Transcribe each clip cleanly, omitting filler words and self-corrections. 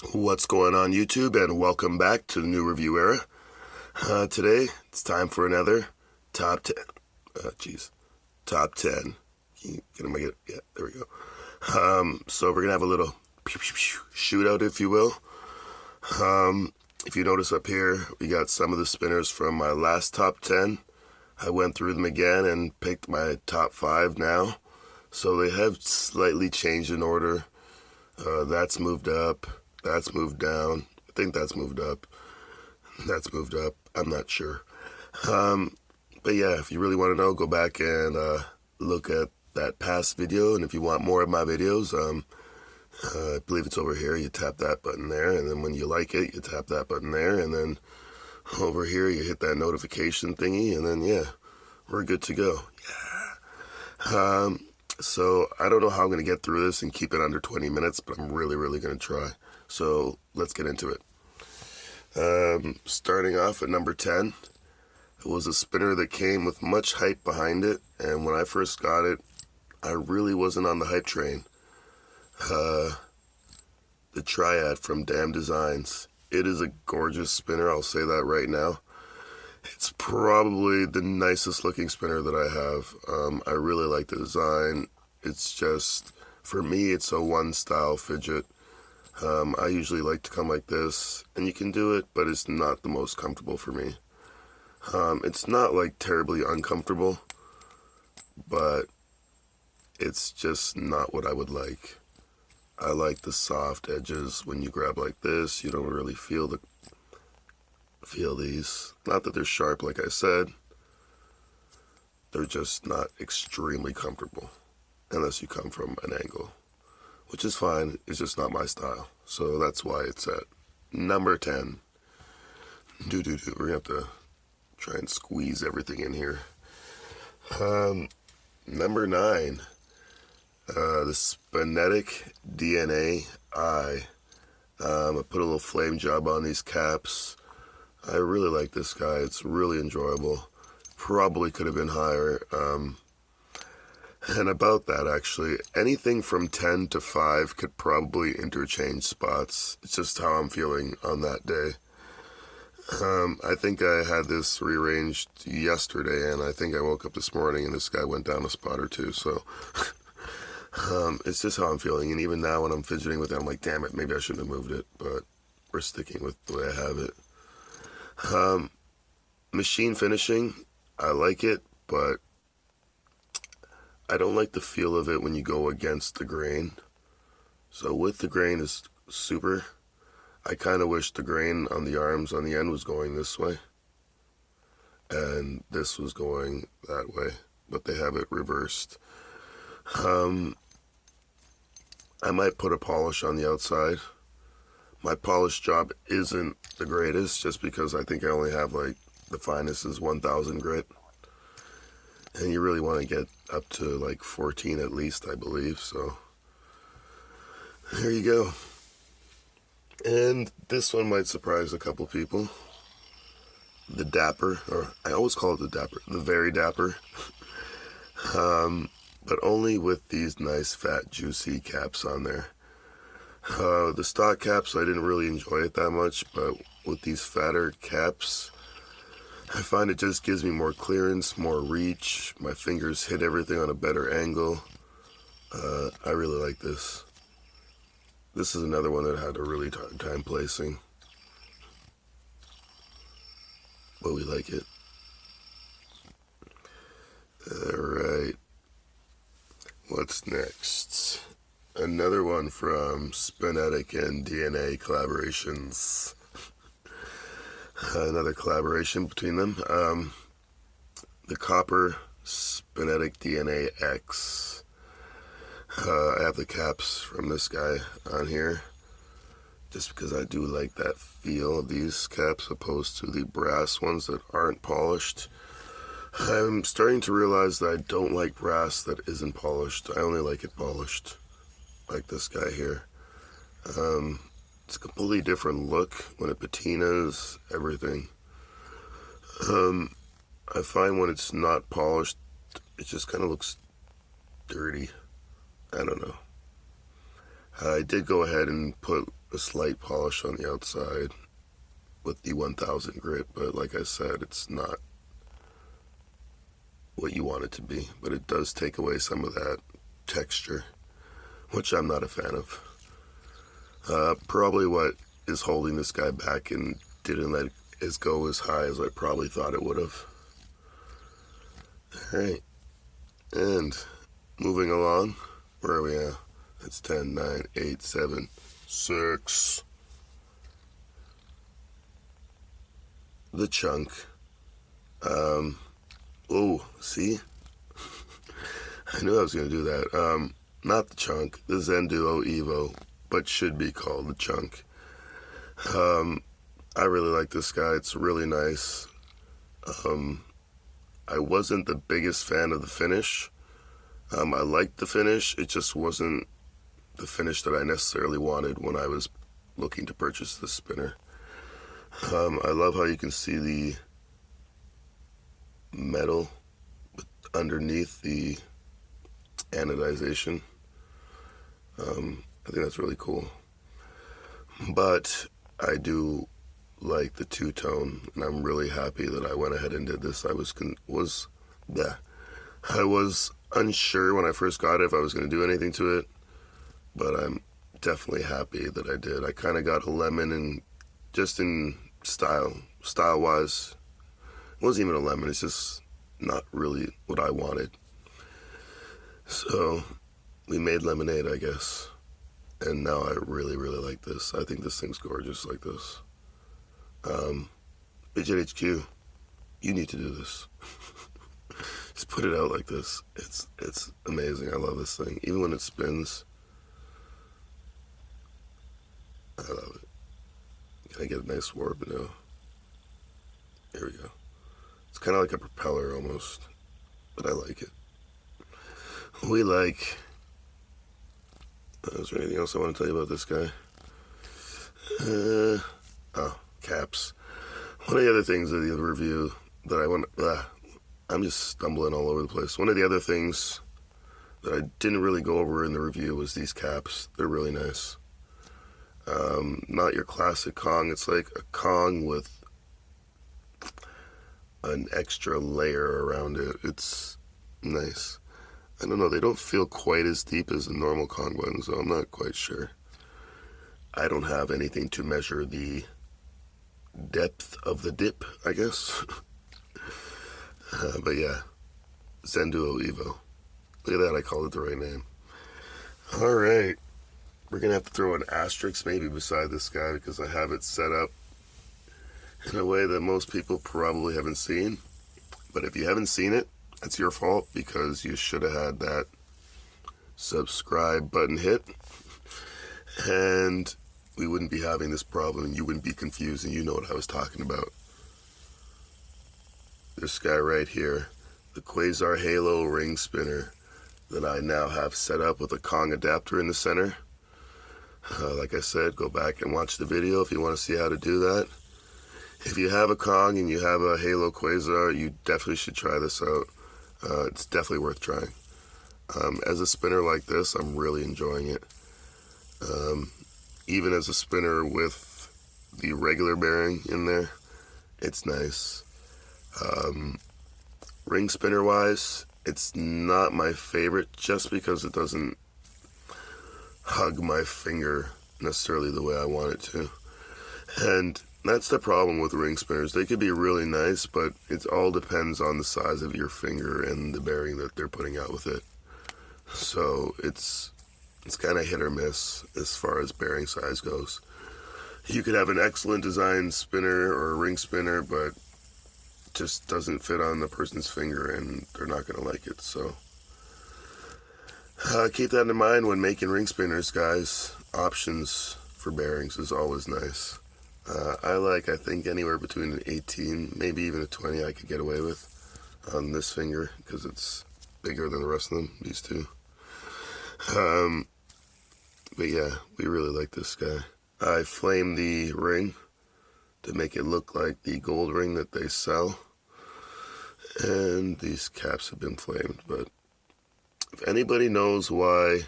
What's going on YouTube, and welcome back to the new review era. Today it's time for another top 10. Top 10. Can I make it? Yeah, there we go. So we're gonna have a little shootout, if you will. If you notice up here, we got some of the spinners from my last top 10. I went through them again and picked my top 5 now. So they have slightly changed in order. That's moved up. That's moved down. I think that's moved up. That's moved up. I'm not sure. But yeah, if you really want to know, go back and look at that past video. And if you want more of my videos, I believe it's over here. You tap that button there. And then when you like it, you tap that button there. And then over here, you hit that notification thingy. And then, yeah, we're good to go. Yeah. So I don't know how I'm going to get through this and keep it under 20 minutes, but I'm really going to try. So let's get into it. Starting off at number 10, it was a spinner that came with much hype behind it, and when I first got it, I really wasn't on the hype train. The Triad from Damn Designs. It is a gorgeous spinner, I'll say that right now. It's probably the nicest looking spinner that I have. I really like the design. It's just, for me, it's a one style fidget. I usually like to come like this, and you can do it, but it's not the most comfortable for me. It's not like terribly uncomfortable, but it's just not what I would like. I like the soft edges. When you grab like this, you don't really feel these. Not that they're sharp, like I said. They're just not extremely comfortable, unless you come from an angle, which is fine. It's just not my style. So that's why it's at number 10. We're going to have to try and squeeze everything in here. Number 9. The Spinetic DNA Eye. I put a little flame job on these caps. I really like this guy. It's really enjoyable. Probably could have been higher. And about that, actually, anything from 10 to 5 could probably interchange spots. It's just how I'm feeling on that day. I think I had this rearranged yesterday, and I think I woke up this morning and this guy went down a spot or two. So it's just how I'm feeling. And even now when I'm fidgeting with it, I'm like, damn it, maybe I shouldn't have moved it. But we're sticking with the way I have it. Machine finishing, I like it, but I don't like the feel of it when you go against the grain. So with the grain is super. I kind of wish the grain on the arms on the end was going this way, and this was going that way, but they have it reversed. I might put a polish on the outside. My polish job isn't the greatest, just because I think I only have like the finest is 1000 grit. And you really want to get up to like 14 at least, I believe. So there you go. And this one might surprise a couple people. The Dapper, or I always call it the Dapper, the Very Dapper. But only with these nice fat juicy caps on there. The stock caps, I didn't really enjoy it that much, but with these fatter caps, I find it just gives me more clearance, more reach. My fingers hit everything on a better angle. I really like this. This is another one that I had a really hard time placing, but we like it. Alright, what's next? Another one from Spinetic and DNA Collaborations. Another collaboration between them. The Copper Spinetic DNA X. I have the caps from this guy on here, just because I do like that feel of these caps opposed to the brass ones that aren't polished. I'm starting to realize that I don't like brass that isn't polished. I only like it polished, like this guy here. It's a completely different look when it patinas, everything. I find when it's not polished, it just kind of looks dirty. I don't know. I did go ahead and put a slight polish on the outside with the 1000 grit, but like I said, it's not what you want it to be, but it does take away some of that texture, which I'm not a fan of. Probably what is holding this guy back and didn't let it go as high as I probably thought it would have. Alright, and moving along, where are we at? It's 10, 9, 8, 7, 6. The chunk. Oh, see? I knew I was going to do that. Not the chunk, the Zen Duo Evo, but should be called the chunk. I really like this guy. It's really nice. I wasn't the biggest fan of the finish. I liked the finish. It just wasn't the finish that I necessarily wanted when I was looking to purchase this spinner. I love how you can see the metal underneath the anodization. I think that's really cool. But I do like the two-tone, and I'm really happy that I went ahead and did this. I was unsure when I first got it if I was going to do anything to it, but I'm definitely happy that I did. I kind of got a lemon, and just in style-wise, it wasn't even a lemon. It's just not really what I wanted. So we made lemonade, I guess. And now I really, really like this. I think this thing's gorgeous like this. Midget HQ, you need to do this. Just put it out like this. It's amazing. I love this thing. Even when it spins, I love it. Can I get a nice warp now? Here we go. It's kind of like a propeller almost, but I like it. Is there anything else I want to tell you about this guy? Caps. One of the other things of the review that I'm just stumbling all over the place. One of the other things that I didn't really go over in the review was these caps. They're really nice. Not your classic Kong. It's like a Kong with an extra layer around it. It's nice. I don't know, they don't feel quite as deep as the normal Kong ones, so I'm not quite sure. I don't have anything to measure the depth of the dip, I guess. But yeah, Zen Duo Evo. Look at that, I called it the right name. Alright, we're going to have to throw an asterisk maybe beside this guy because I have it set up in a way that most people probably haven't seen. But if you haven't seen it, that's your fault, because you should have had that subscribe button hit, and we wouldn't be having this problem, and you wouldn't be confused, and you know what I was talking about. This guy right here, the Quasar Halo ring spinner that I now have set up with a Kong adapter in the center. Like I said, go back and watch the video if you want to see how to do that. If you have a Kong and you have a Halo Quasar, you definitely should try this out. It's definitely worth trying. As a spinner like this, I'm really enjoying it. Even as a spinner with the regular bearing in there, it's nice. Ring spinner wise, it's not my favorite just because it doesn't hug my finger necessarily the way I want it to. And that's the problem with ring spinners. They could be really nice, but it all depends on the size of your finger and the bearing that they're putting out with it. So it's kind of hit or miss as far as bearing size goes. You could have an excellent design spinner or a ring spinner, but it just doesn't fit on the person's finger and they're not going to like it. So keep that in mind when making ring spinners, guys. Options for bearings is always nice. I think anywhere between an 18, maybe even a 20 I could get away with on this finger because it's bigger than the rest of them, these two. But yeah, we really like this guy. I flamed the ring to make it look like the gold ring that they sell. And these caps have been flamed, but if anybody knows why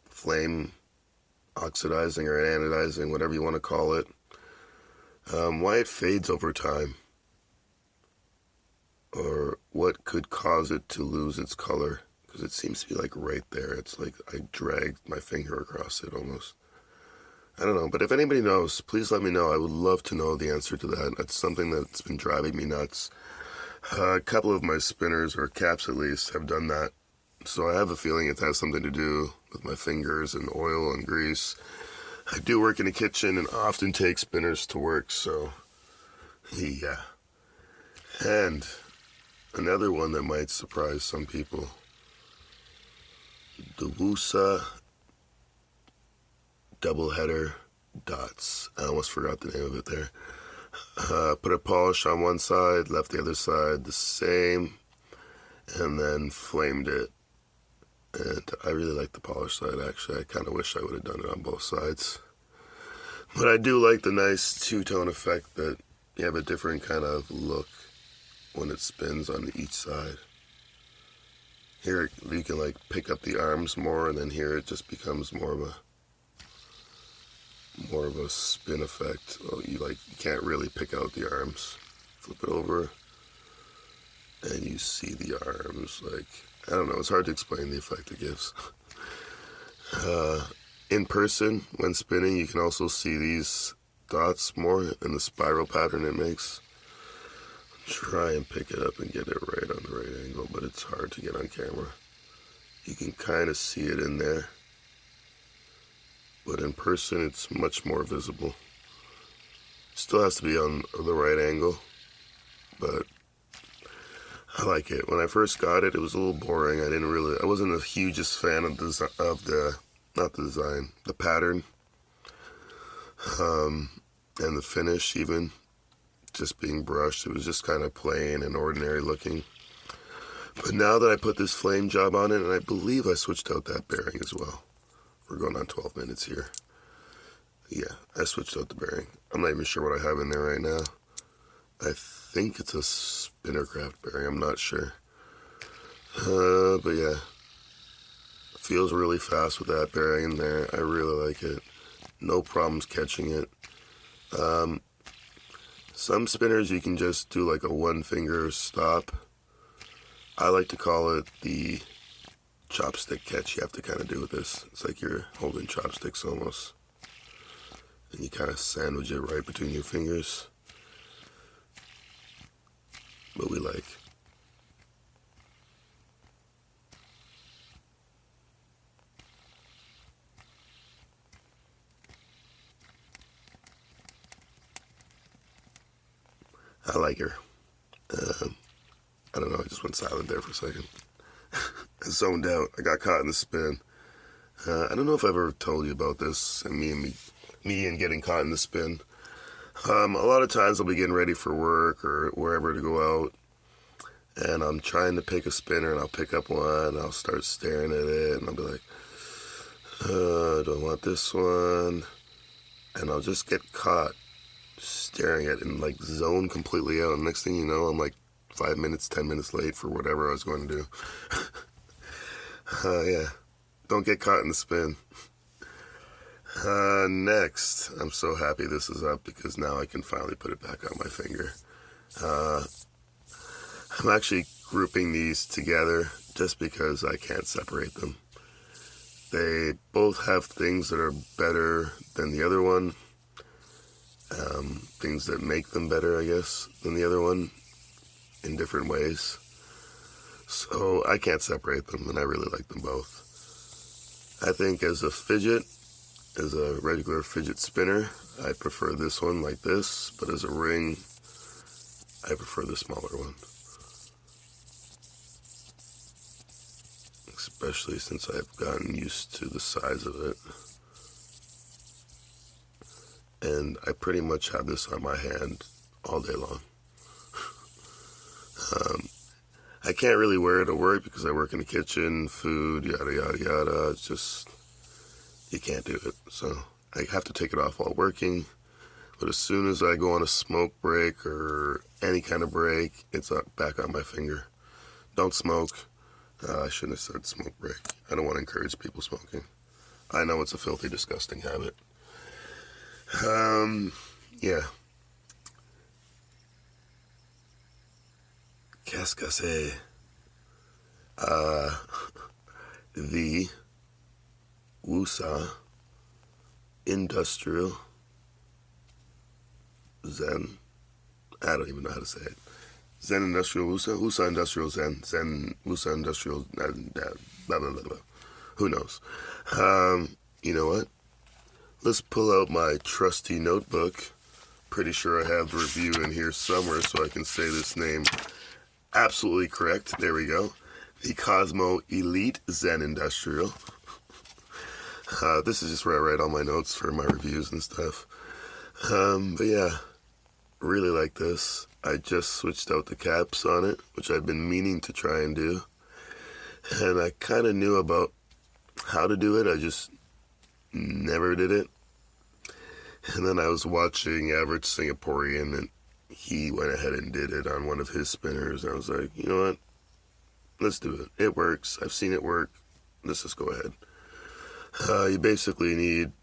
flame oxidizing or anodizing, whatever you want to call it. Why it fades over time, or what could cause it to lose its color, because it seems to be like right there. It's like I dragged my finger across it almost. I don't know, but if anybody knows, please let me know. I would love to know the answer to that. That's something that's been driving me nuts. A couple of my spinners, or caps at least, have done that. So I have a feeling it has something to do with my fingers and oil and grease. I do work in a kitchen and often take spinners to work, so yeah. And another one that might surprise some people, the Musa double header dots. I almost forgot the name of it there. Put a polish on one side, left the other side the same, and then flamed it. And I really like the polish side, actually. I kind of wish I would have done it on both sides. But I do like the nice two-tone effect that you have a different kind of look when it spins on each side. Here you can like pick up the arms more, and then here it just becomes more of a spin effect. Well, you can't really pick out the arms. Flip it over, and you see the arms. I don't know. It's hard to explain the effect it gives. In person, when spinning, you can also see these dots more in the spiral pattern it makes. Try and pick it up and get it right on the right angle, but it's hard to get on camera. You can kind of see it in there, but in person it's much more visible. Still has to be on the right angle, but I like it. When I first got it, it was a little boring. I wasn't the hugest fan of the pattern, and the finish even. Just being brushed, it was just kind of plain and ordinary looking. But now that I put this flame job on it, and I believe I switched out that bearing as well. We're going on 12 minutes here. Yeah, I switched out the bearing. I'm not even sure what I have in there right now. I think it's a Spinnercraft bearing, I'm not sure. But yeah, feels really fast with that bearing in there. I really like it. No problems catching it. Some spinners you can just do like a one finger stop. I like to call it the chopstick catch you have to kind of do with this. It's like you're holding chopsticks almost. And you kind of sandwich it right between your fingers. But we like. I like her. I don't know, I just went silent there for a second. I zoned out. I got caught in the spin. I don't know if I've ever told you about this, and me and getting caught in the spin. A lot of times I'll be getting ready for work or wherever to go out, and I'm trying to pick a spinner, and I'll pick up one, and I'll start staring at it, and I'll be like, I don't want this one, and I'll just get caught staring at it and like zone completely out, and next thing you know, I'm like 5 minutes, 10 minutes late for whatever I was going to do. Yeah, don't get caught in the spin. Next, I'm so happy this is up because now I can finally put it back on my finger. I'm actually grouping these together just because I can't separate them. They both have things that are better than the other one. Things that make them better, I guess, than the other one in different ways. So I can't separate them, and I really like them both. I think as a regular fidget spinner, I prefer this one like this, but as a ring, I prefer the smaller one. Especially since I've gotten used to the size of it. And I pretty much have this on my hand all day long. I can't really wear it at work because I work in the kitchen, food, yada, yada, yada. It's just, you can't do it. So I have to take it off while working. But as soon as I go on a smoke break or any kind of break, it's back on my finger. Don't smoke. I shouldn't have said smoke break. I don't want to encourage people smoking. I know it's a filthy, disgusting habit. Yeah. Qu'est-ce que c'est? The Musa Industrial Zen. I don't even know how to say it. Zen Industrial Musa? Musa Industrial Zen. Zen Musa Industrial. Blah, blah, blah, blah. Who knows? You know what? Let's pull out my trusty notebook. Pretty sure I have the review in here somewhere so I can say this name absolutely correct. There we go. The Cosmo Elite Zen Industrial. This is just where I write all my notes for my reviews and stuff. But yeah, really like this. I just switched out the caps on it, which I've been meaning to try and do. And I kind of knew about how to do it. I just never did it. And then I was watching Average Singaporean, and he went ahead and did it on one of his spinners. And I was like, you know what? Let's do it. It works. I've seen it work. Let's just go ahead. You basically need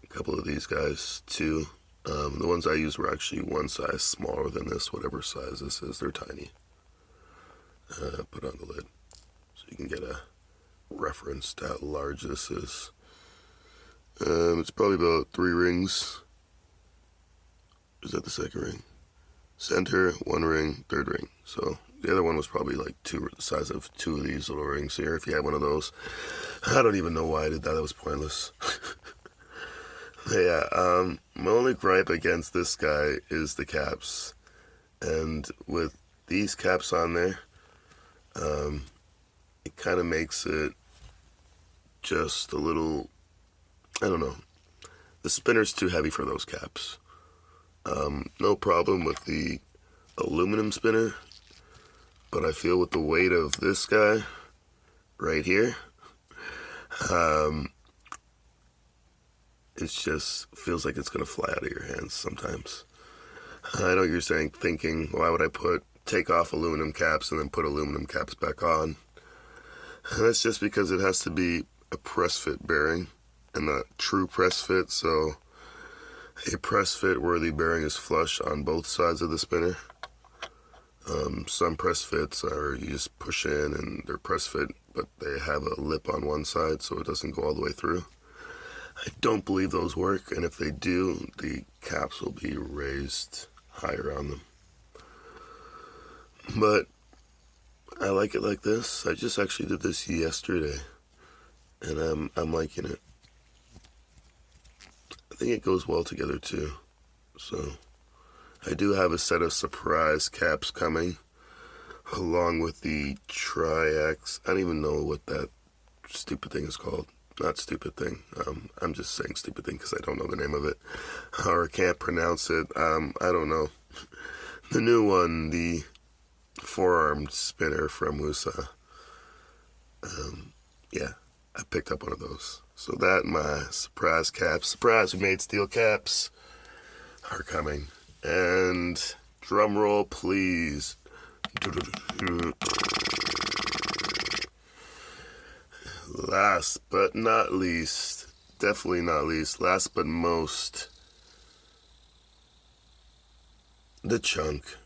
a couple of these guys, too. The ones I used were actually one size smaller than this, whatever size this is. They're tiny. Put on the lid so you can get a reference to how large this is. It's probably about 3 rings. Is that the second ring? Center, 1 ring, 3rd ring. So the other one was probably like the size of 2 of these little rings here, if you had one of those. I don't even know why I did that. That was pointless. But yeah, my only gripe against this guy is the caps. And with these caps on there, it kind of makes it just a little, I don't know. The spinner's too heavy for those caps. No problem with the aluminum spinner, but I feel with the weight of this guy right here, it just feels like it's going to fly out of your hands sometimes. I know you're thinking, why would I take off aluminum caps and then put aluminum caps back on? And that's just because it has to be a press fit bearing and a true press fit. So a press fit where the bearing is flush on both sides of the spinner. Some press fits are you just push in and they're press fit, but they have a lip on one side so it doesn't go all the way through. I don't believe those work, and if they do, the caps will be raised higher on them. But I like it like this. I just actually did this yesterday, and I'm liking it. I think it goes well together too. So I do have a set of surprise caps coming, along with the Triad. I don't even know what that stupid thing is called. Not stupid thing. I'm just saying stupid thing because I don't know the name of it, or can't pronounce it. I don't know. The new one, the four-armed spinner from Musa. Yeah, I picked up one of those. So that and my surprise caps. Surprise, we made steel caps. Are coming. And drum roll, please. Last but not least, definitely not least, last but most, the chunk.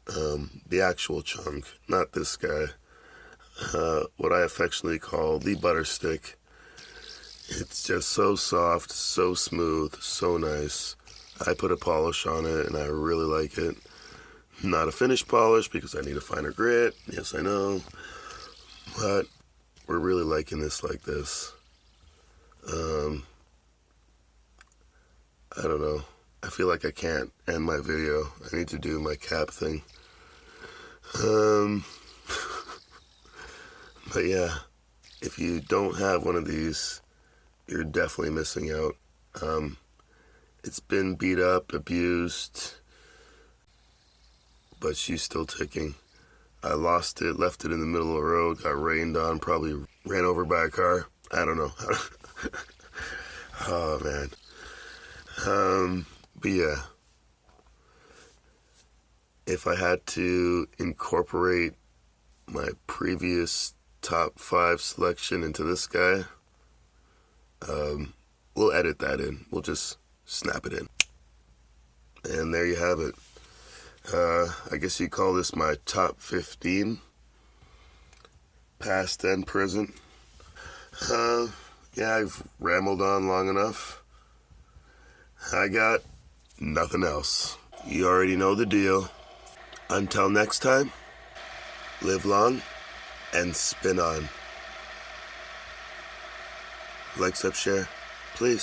The actual chunk, not this guy. What I affectionately call the butter stick. It's just so soft, so smooth, so nice. I put a polish on it and I really like it. Not a finished polish because I need a finer grit. Yes, I know. But we're really liking this like this. I don't know. I feel like I can't end my video. I need to do my cap thing. But yeah, if you don't have one of these, you're definitely missing out. It's been beat up, abused, but she's still ticking. I lost it, left it in the middle of the road, got rained on, probably ran over by a car. I don't know. Oh, man. But yeah, if I had to incorporate my previous top 5 selection into this guy. We'll edit that in. We'll just snap it in. And there you have it. I guess you call this my top 15. Past and present. Yeah, I've rambled on long enough. I got nothing else. You already know the deal. Until next time, live long and spin on. Like, sub, share, please.